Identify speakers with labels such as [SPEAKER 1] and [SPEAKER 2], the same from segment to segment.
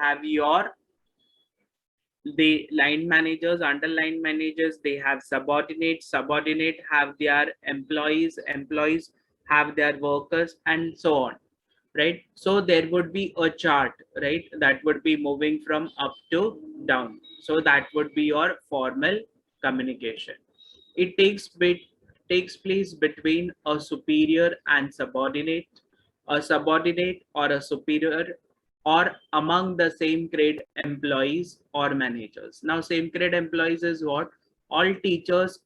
[SPEAKER 1] have the line managers, underline managers, they have subordinates, subordinate have their employees, employees have their workers, and so on, right? So there would be a chart, right, that would be moving from up to down. So that would be your formal communication. It takes place between a superior and subordinate, a subordinate or a superior, or among the same grade employees or managers. Now, same grade employees is what? All teachers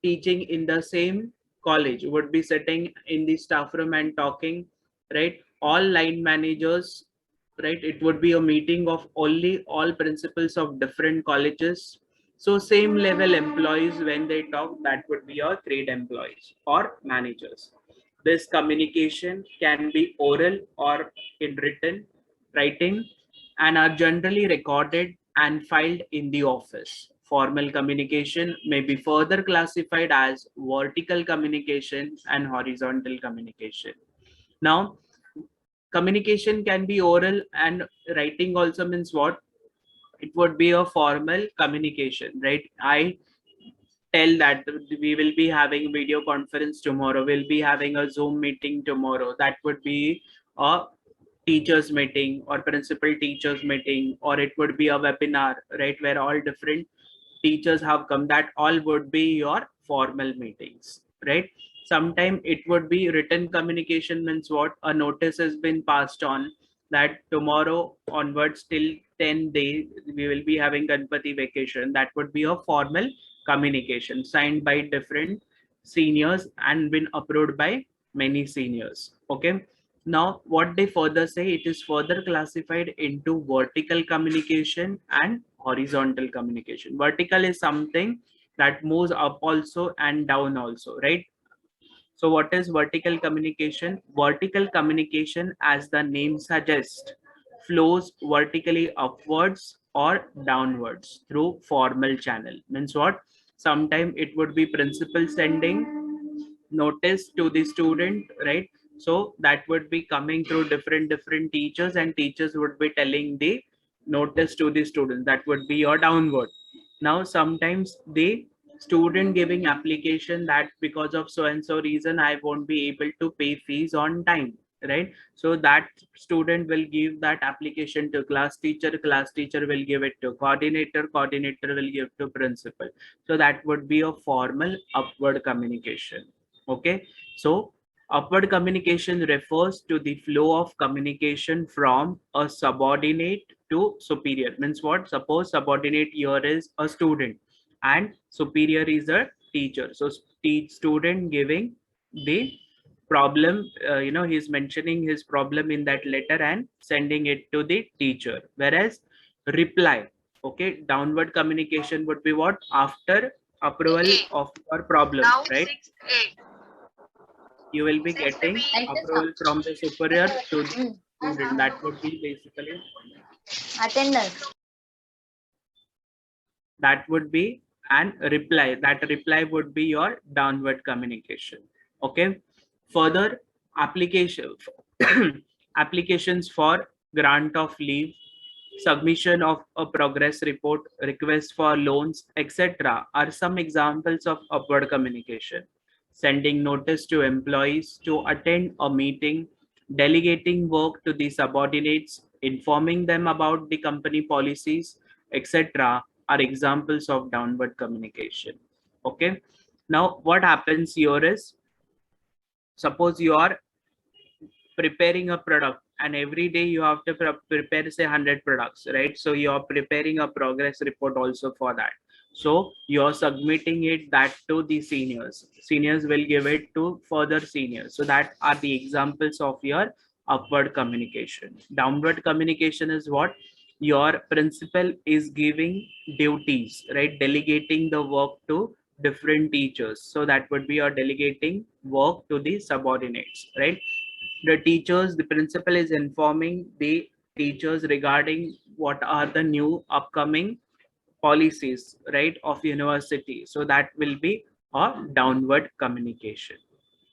[SPEAKER 1] teaching in the same college would be sitting in the staff room and talking, right? All line managers, right? It would be a meeting of only all principals of different colleges. So same level employees, when they talk, that would be your grade employees or managers. This communication can be oral or in writing, and are generally recorded and filed in the office. Formal communication may be further classified as vertical communication and horizontal communication. Now, communication can be oral and writing also means what? It would be a formal communication, right? I tell that we will be having video conference tomorrow, we'll be having a Zoom meeting tomorrow. That would be a teachers meeting or principal teachers meeting, or it would be a webinar, right, where all different teachers have come. That all would be your formal meetings, right? Sometime it would be written communication means what? A notice has been passed on that tomorrow onwards till 10 days we will be having Ganpati vacation. That would be a formal communication signed by different seniors and been approved by many seniors. Okay. Now, what they further say, it is further classified into vertical communication and horizontal communication. Vertical is something that moves up also and down also, right? So what is vertical communication? Vertical communication, as the name suggests, flows vertically upwards or downwards through formal channel. Means what? Sometime it would be principal sending notice to the student, right? So that would be coming through different teachers, and teachers would be telling the notice to the students. That would be your downward. Now sometimes the student giving application that because of so and so reason I won't be able to pay fees on time, right? So that student will give that application to class teacher, class teacher will give it to coordinator, coordinator will give to principal. So that would be a formal upward communication. Okay, so upward communication refers to the flow of communication from a subordinate to superior. Means what? Suppose subordinate here is a student and superior is a teacher. So student giving the problem, he's mentioning his problem in that letter and sending it to the teacher. Whereas reply, okay, downward communication would be what? After approval of your problem,
[SPEAKER 2] now
[SPEAKER 1] right?
[SPEAKER 2] 6A.
[SPEAKER 1] You will be getting approval from the superior to the student. That would be basically
[SPEAKER 3] attendance.
[SPEAKER 1] That would be an reply. That reply would be your downward communication. Okay. Further application applications for grant of leave, submission of a progress report, request for loans, etc. are some examples of upward communication. Sending notice to employees to attend a meeting, delegating work to the subordinates, informing them about the company policies, etc. are examples of downward communication. Okay. Now, what happens here is, suppose you are preparing a product and every day you have to prepare say 100 products, right? So you're preparing a progress report also for that. So you're submitting it that to the seniors will give it to further seniors. So that are the examples of your upward communication. Downward communication is what? Your principal is giving duties, right? Delegating the work to different teachers. So that would be your delegating work to the subordinates, right? The teachers, the principal is informing the teachers regarding what are the new upcoming policies, right, of university. So that will be a downward communication.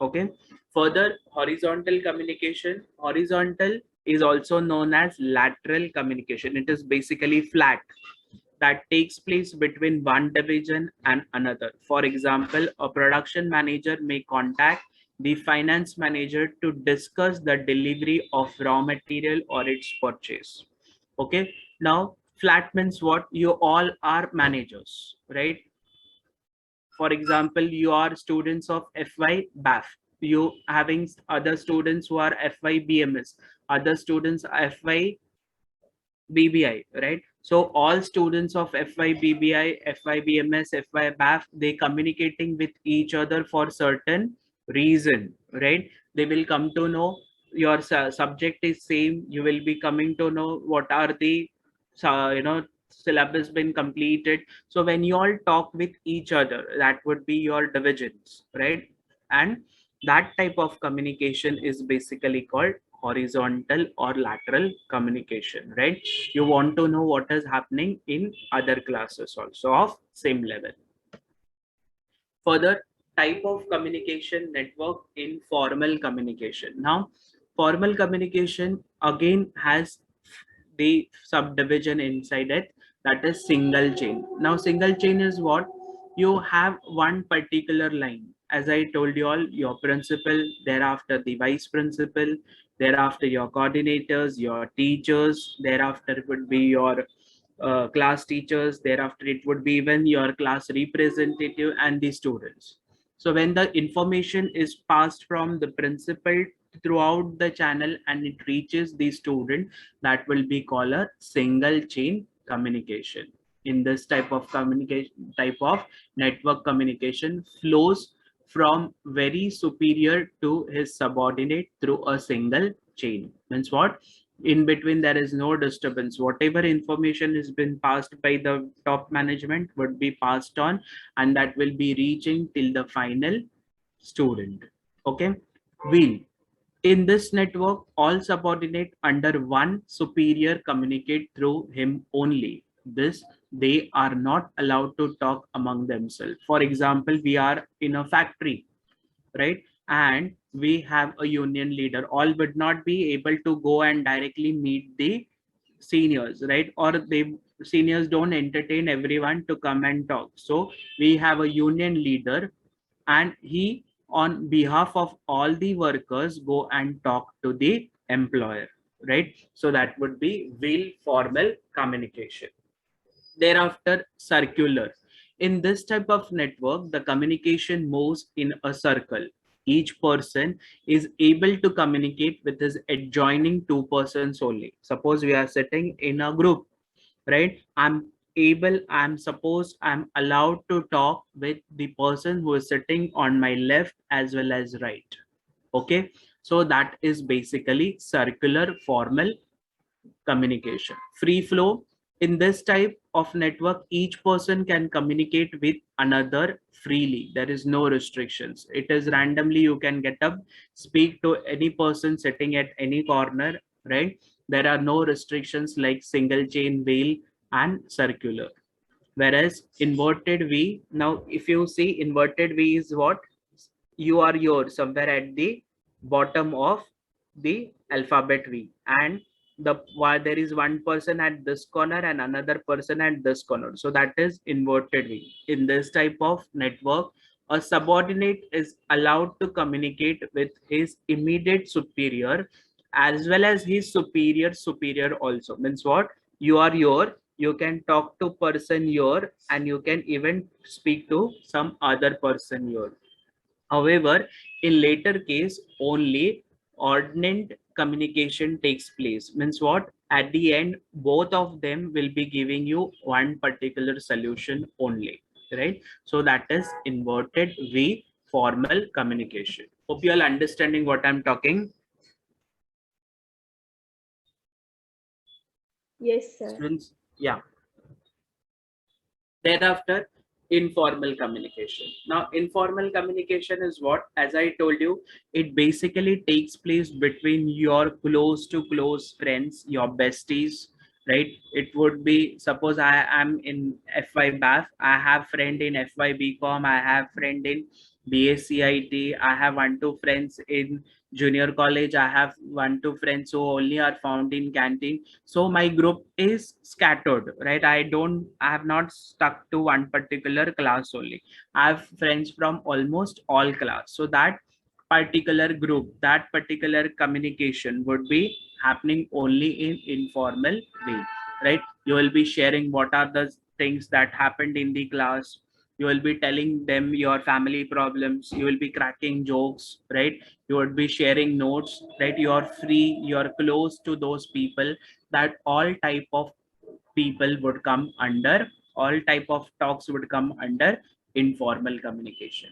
[SPEAKER 1] Okay. Further, horizontal communication. Horizontal is also known as lateral communication. It is basically flat, that takes place between one division and another. For example, a production manager may contact the finance manager to discuss the delivery of raw material or its purchase. Okay, now flat means what? You all are managers, right? For example, you are students of FY BAF. You having other students who are FY BMS, other students FY BBI, right? So all students of FY BBI, FY BMS, FY BAF, they communicating with each other for certain reason, right? They will come to know your subject is same. You will be coming to know what are the syllabus been completed. So when you all talk with each other, that would be your divisions, right? And that type of communication is basically called horizontal or lateral communication, right? You want to know what is happening in other classes also of same level. Further type of communication network, informal communication. Now formal communication again has the subdivision inside it, that is single chain. Now single chain is what? You have one particular line, as I told you all, your principal, thereafter the vice principal, thereafter your coordinators, your teachers, thereafter it would be your class teachers, thereafter it would be even your class representative and the students. So when the information is passed from the principal throughout the channel and it reaches the student, that will be called a single chain communication. In this type of communication, type of network communication flows from very superior to his subordinate through a single chain. Means what? In between there is no disturbance. Whatever information has been passed by the top management would be passed on, and that will be reaching till the final student. Okay, wheel. In this network, all subordinate under one superior communicate through him only. This, they are not allowed to talk among themselves. For example, we are in a factory, right? And we have a union leader. All would not be able to go and directly meet the seniors, right? Or they seniors don't entertain everyone to come and talk. So we have a union leader, and he on behalf of all the workers go and talk to the employer, right? So that would be real formal communication. Thereafter circular. In this type of network, the communication moves in a circle. Each person is able to communicate with his adjoining two persons only. Suppose we are sitting in a group, right? I'm allowed to talk with the person who is sitting on my left as well as right. Okay, so that is basically circular formal communication. Free flow. In this type of network, each person can communicate with another freely. There is no restrictions. It is randomly, you can get up, speak to any person sitting at any corner, right? There are no restrictions like single chain, wheel, and circular. Whereas inverted V, now if you see inverted V is what? You are yours somewhere at the bottom of the alphabet V, and the why there is one person at this corner and another person at this corner, so that is inverted V. In this type of network, a subordinate is allowed to communicate with his immediate superior as well as his superior also. Means what? You are your, you can talk to person your, and you can even speak to some other person your. However, in later case, only ordinate communication takes place. Means what? At the end, both of them will be giving you one particular solution only, right? So that is inverted V formal communication. Hope you all understanding what I'm talking.
[SPEAKER 3] Yes, sir.
[SPEAKER 1] Students, yeah. Thereafter, informal communication. Now informal communication is what? As I told you, it basically takes place between your close to close friends, your besties, right? It would be, suppose I am in FY BAF, I have friend in FY BCom, I have friend in BACIT, I have one two friends in junior college I have 1 2 friends who only are found in canteen. So my group is scattered, right? I have not stuck to one particular class only. I have friends from almost all class. So that particular group, that particular communication would be happening only in informal way, right? You will be sharing what are the things that happened in the class. You will be telling them your family problems. You will be cracking jokes, right? You would be sharing notes, right? You're free, you're close to those people. That all type of people would come under, all type of talks would come under informal communication.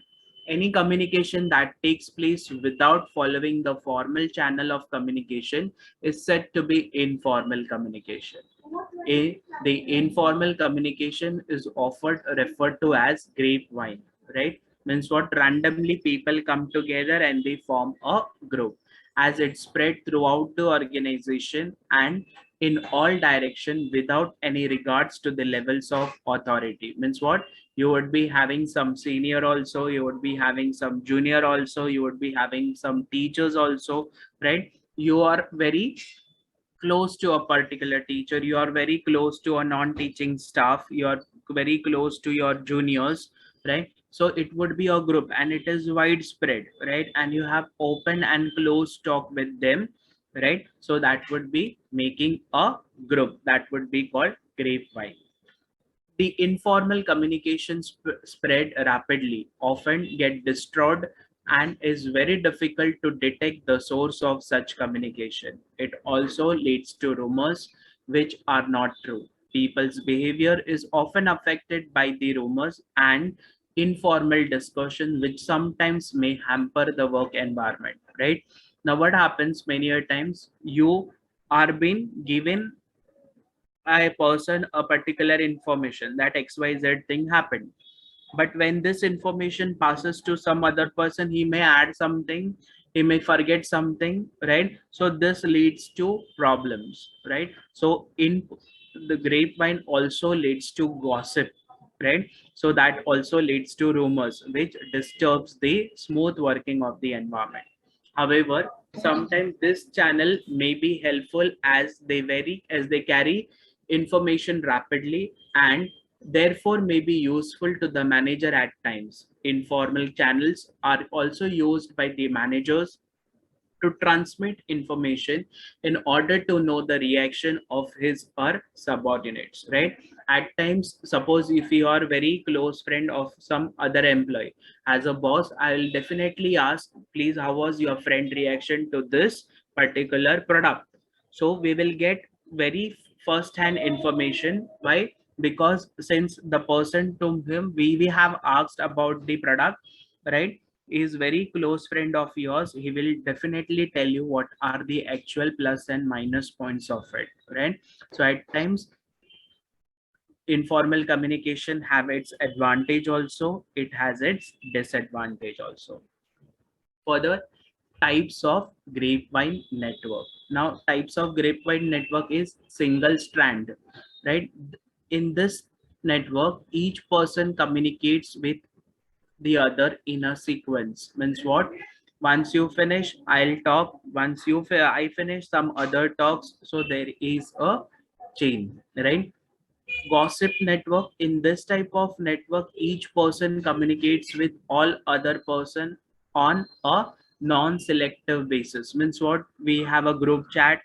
[SPEAKER 1] Any communication that takes place without following the formal channel of communication is said to be informal communication. The informal communication is often referred to as grapevine, right? Means what? Randomly people come together and they form a group. As it spread throughout the organization and in all direction without any regards to the levels of authority. Means what? You would be having some senior also, you would be having some junior also, you would be having some teachers also, right? You are very close to a particular teacher, you are very close to a non-teaching staff, you are very close to your juniors, right? So it would be a group and it is widespread, right? And you have open and close talk with them, right? So that would be making a group, that would be called grapevine. The informal communication spread rapidly, often get destroyed, and is very difficult to detect the source of such communication. It also leads to rumors which are not true. People's behavior is often affected by the rumors and informal discussion, which sometimes may hamper the work environment. Right now, what happens many a times, you are being given a person a particular information that xyz thing happened, but when this information passes to some other person, he may add something, he may forget something, right? So this leads to problems, right? So in the grapevine also leads to gossip, right? So that also leads to rumors which disturbs the smooth working of the environment. However, sometimes this channel may be helpful as they carry information rapidly and therefore may be useful to the manager at times. Informal channels are also used by the managers to transmit information in order to know the reaction of his or subordinates, right? At times, suppose if you are very close friend of some other employee, as a boss I will definitely ask, please, how was your friend reaction to this particular product? So we will get very first hand information. Why? Because since the person to whom we have asked about the product, right, is very close friend of yours, he will definitely tell you what are the actual plus and minus points of it, right? So at times informal communication have its advantage also, it has its disadvantage also. Further, types of grapevine network. Now types of grapevine network is single strand, right? In this network each person communicates with the other in a sequence. Means what? Once you finish I'll talk, once I finish some other talks, so there is a chain, right? Gossip network. In this type of network each person communicates with all other person on a non-selective basis. Means what? We have a group chat,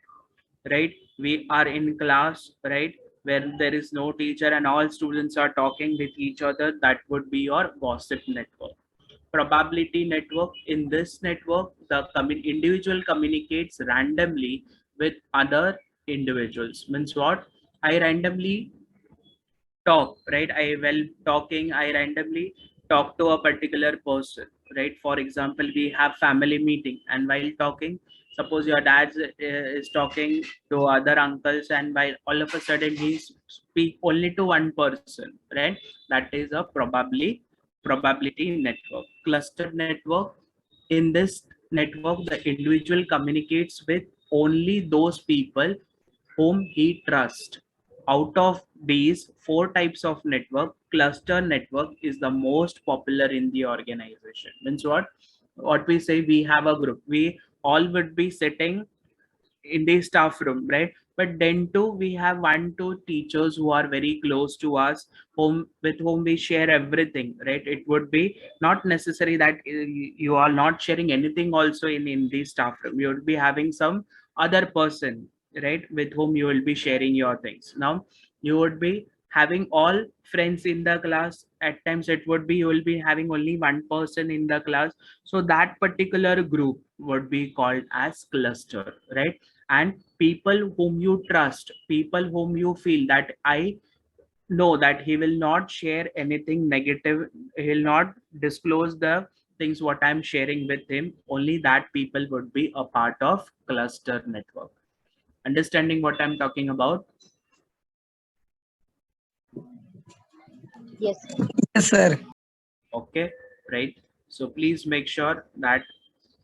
[SPEAKER 1] right? We are in class, right, where there is no teacher and all students are talking with each other. That would be your gossip network. Probability network. In this network the individual communicates randomly with other individuals. Means what? I randomly talk, right? I while talking I randomly talk to a particular person, right? For example, we have family meeting and while talking, suppose your dad is talking to other uncles and while all of a sudden he speak only to one person, right? That is a probability network. Clustered network. In this network the individual communicates with only those people whom he trusts. Out of these four types of network, cluster network is the most popular in the organization. Means what? What we say, we have a group. We all would be sitting in the staff room, right? But then too, we have one, two teachers who are very close to us, whom with whom we share everything, right? It would be not necessary that you are not sharing anything also in the staff room. You would be having some other person, right, with whom you will be sharing your things. Now, you would be having all friends in the class. At times, it would be you will be having only one person in the class. So that particular group would be called as cluster, right? And people whom you trust, people whom you feel that I know that he will not share anything negative, he'll not disclose the things what I'm sharing with him, only that people would be a part of cluster network. Understanding what I'm talking about?
[SPEAKER 3] Yes, sir.
[SPEAKER 2] Yes, sir.
[SPEAKER 1] Okay, right. So please make sure that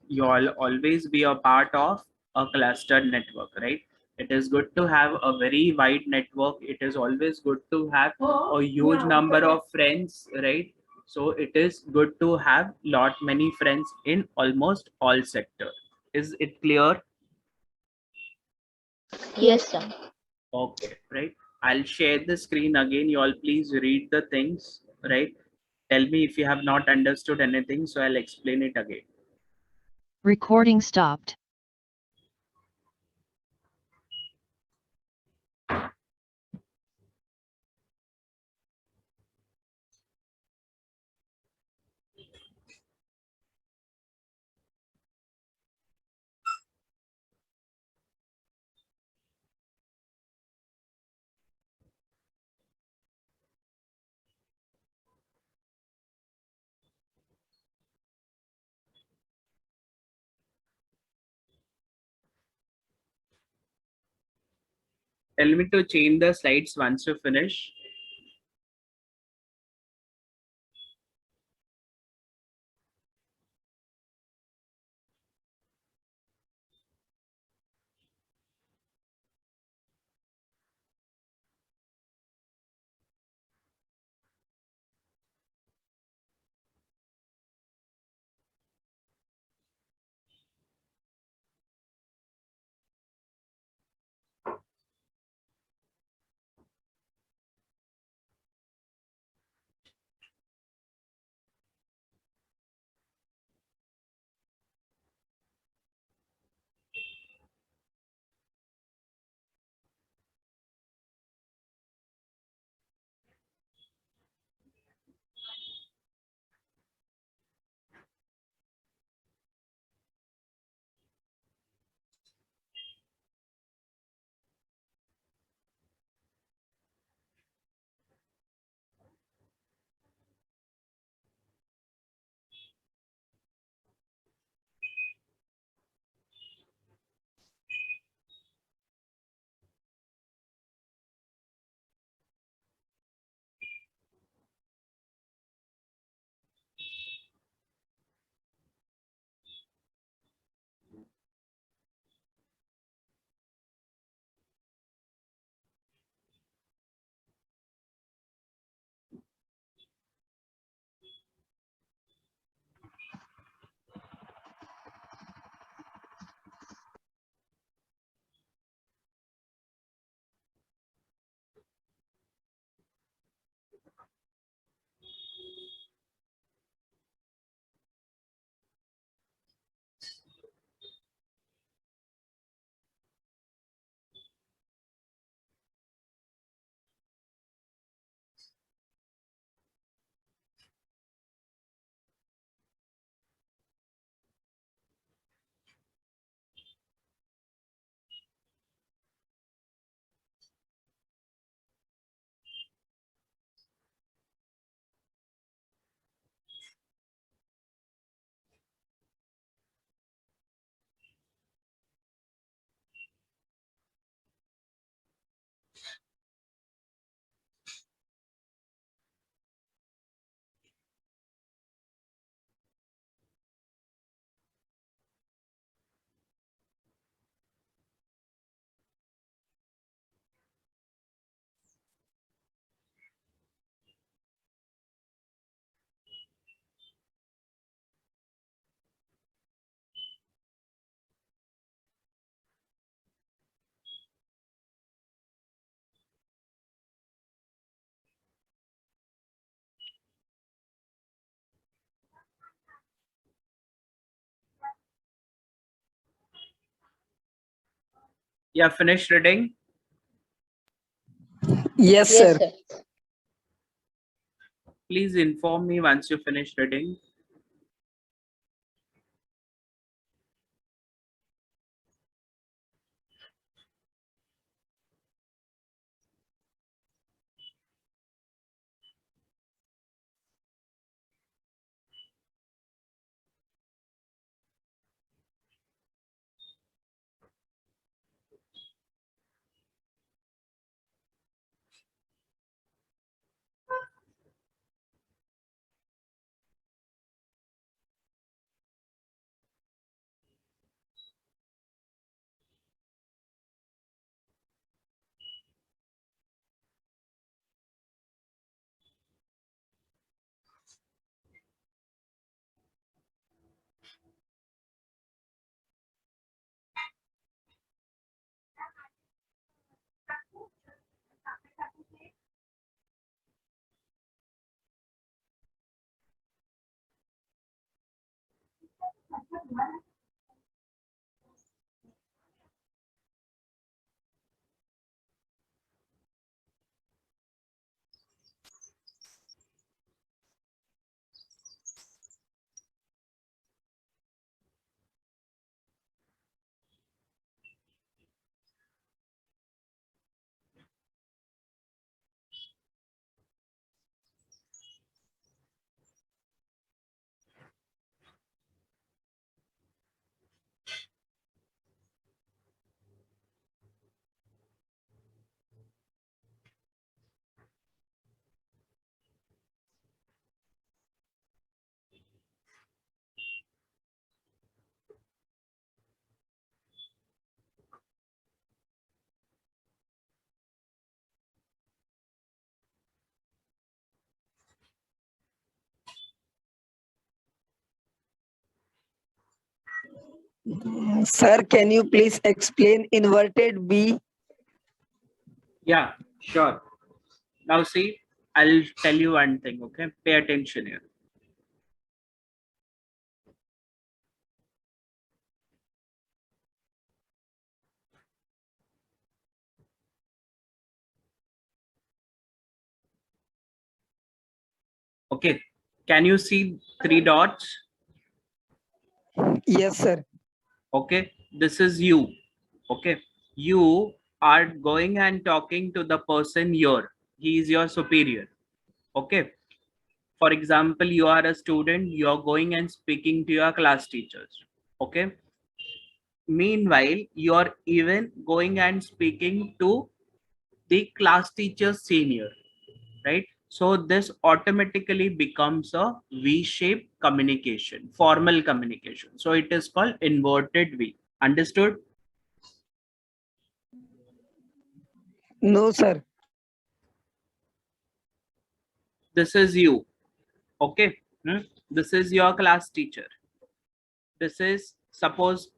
[SPEAKER 1] you all always be a part of a clustered network, right? It is good to have a very wide network. It is always good to have a huge number of friends, right? So it is good to have lot many friends in almost all sector. Is it clear?
[SPEAKER 3] Yes, sir.
[SPEAKER 1] Okay, right. I'll share the screen again. You all please read the things, right? Tell me if you have not understood anything, so I'll explain it again.
[SPEAKER 4] Recording stopped.
[SPEAKER 1] Tell me to change the slides once you finish. Yeah, finished reading.
[SPEAKER 2] Yes,
[SPEAKER 3] Yes,
[SPEAKER 2] sir.
[SPEAKER 3] sir.
[SPEAKER 1] Please inform me once you finish reading.
[SPEAKER 2] Sir, can you please explain inverted V?
[SPEAKER 1] Yeah, sure. Now see, I'll tell you one thing, okay? Pay attention here. Okay. Can you see three dots?
[SPEAKER 2] Yes, sir.
[SPEAKER 1] Okay. This is you. Okay. You are going and talking to the person here. He is your superior. Okay. For example, you are a student, you are going and speaking to your class teachers. Okay. Meanwhile, you are even going and speaking to the class teacher's senior, right? So this automatically becomes a V-shaped communication, formal communication. So it is called inverted V. Understood?
[SPEAKER 2] No, sir.
[SPEAKER 1] This is you. Okay. This is your class teacher. This is suppose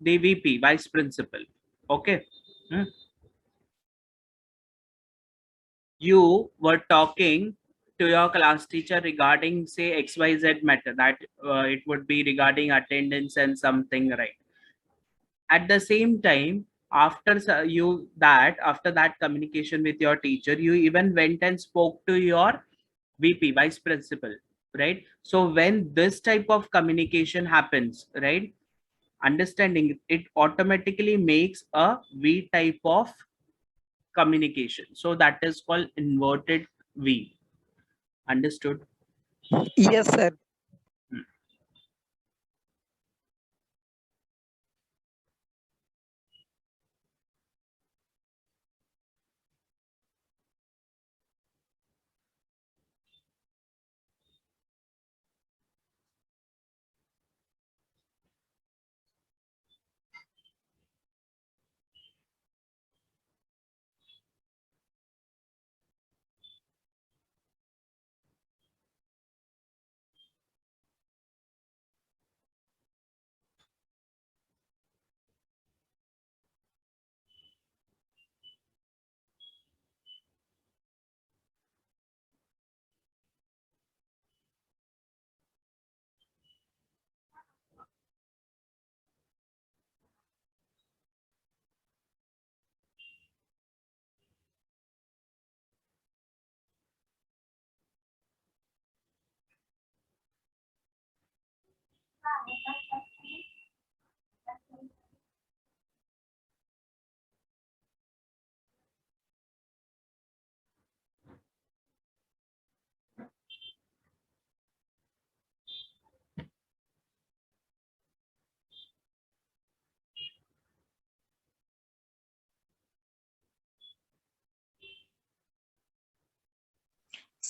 [SPEAKER 1] the VP, vice principal. Okay. Hmm. You were talking to your class teacher regarding say XYZ matter, that it would be regarding attendance and something, right? At the same time, after after that communication with your teacher, you even went and spoke to your VP, vice principal, right? So when this type of communication happens, right, understanding it automatically makes a V type of communication. So that is called inverted V. Understood?
[SPEAKER 2] Yes, sir.
[SPEAKER 1] Hmm.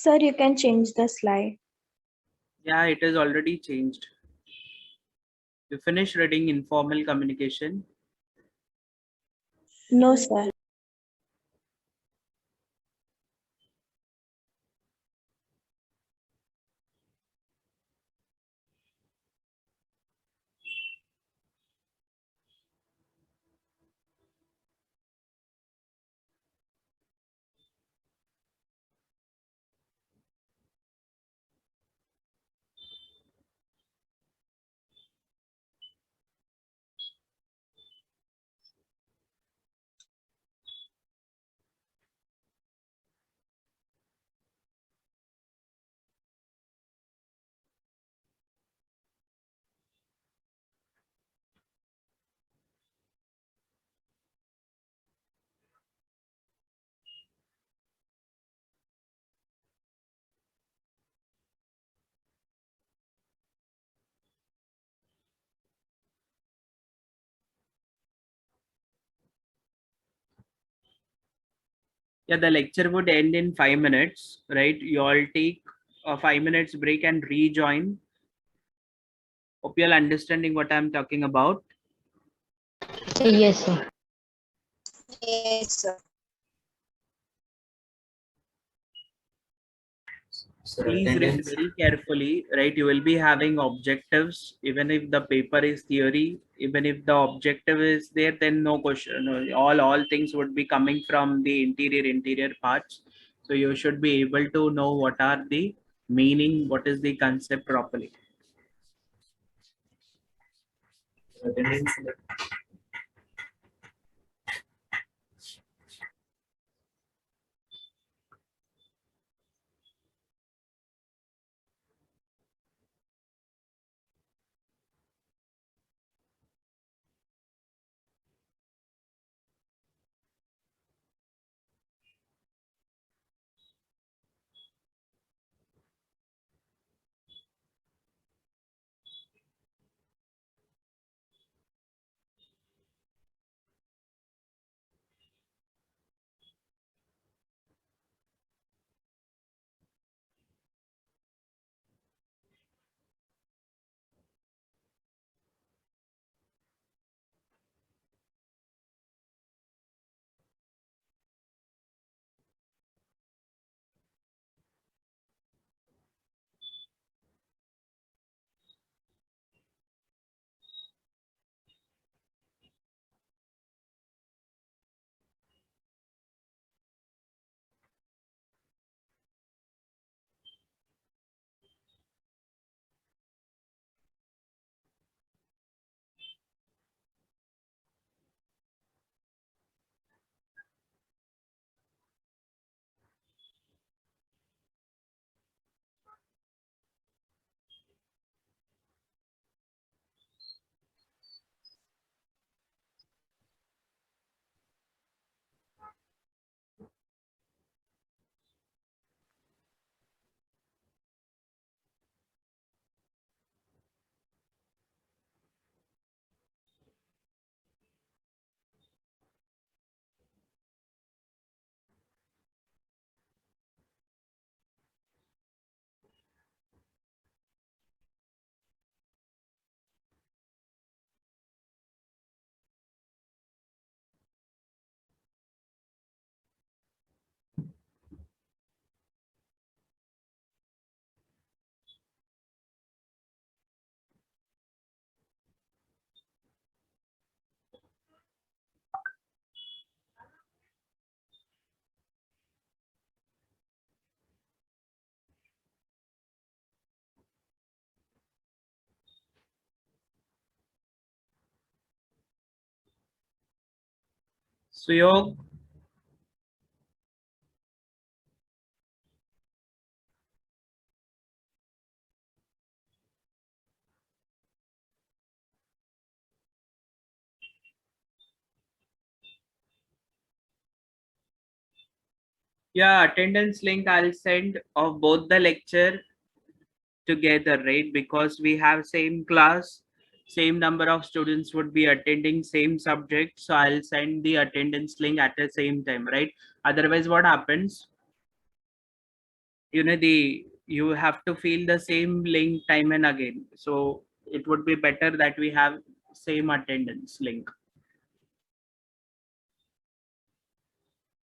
[SPEAKER 5] Sir, you can change the slide.
[SPEAKER 1] Yeah, it is already changed. You finished reading informal communication.
[SPEAKER 5] No, sir.
[SPEAKER 1] Yeah, the lecture would end in 5 minutes, right? You all take a 5 minutes break and rejoin. Hope you're understanding what I'm talking about.
[SPEAKER 3] Yes, sir.
[SPEAKER 5] Yes, sir.
[SPEAKER 1] Please read very carefully, right? You will be having objectives, even if the paper is theory, even if the objective is there, then no question. No, all things would be coming from the interior parts. So you should be able to know what are the meaning, what is the concept properly. Suyog, yeah, attendance link I'll send of both the lecture together, right? Because we have same class, same number of students would be attending same subject. So I'll send the attendance link at the same time, right? Otherwise, what happens? you have to fill the same link time and again. So it would be better that we have same attendance link.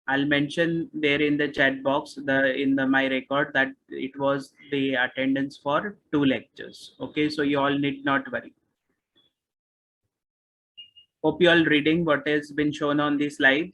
[SPEAKER 1] I'll mention there in the chat box my record that it was the attendance for 2 lectures. Okay, so you all need not worry. Hope you all reading what has been shown on the slide.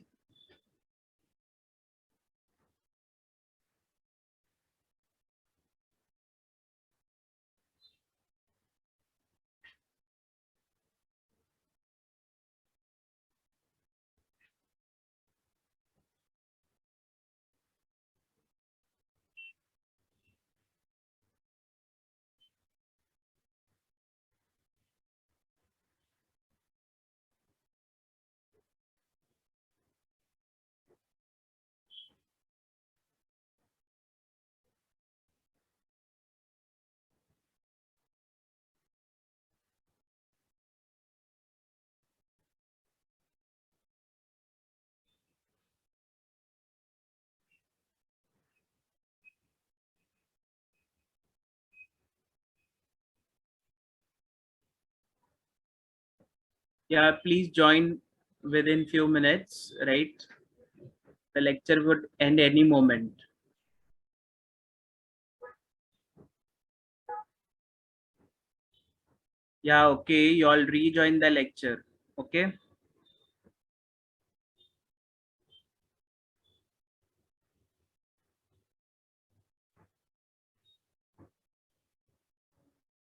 [SPEAKER 1] Yeah, please join within few minutes, right? The lecture would end any moment. Yeah, okay, you all rejoin the lecture. Okay.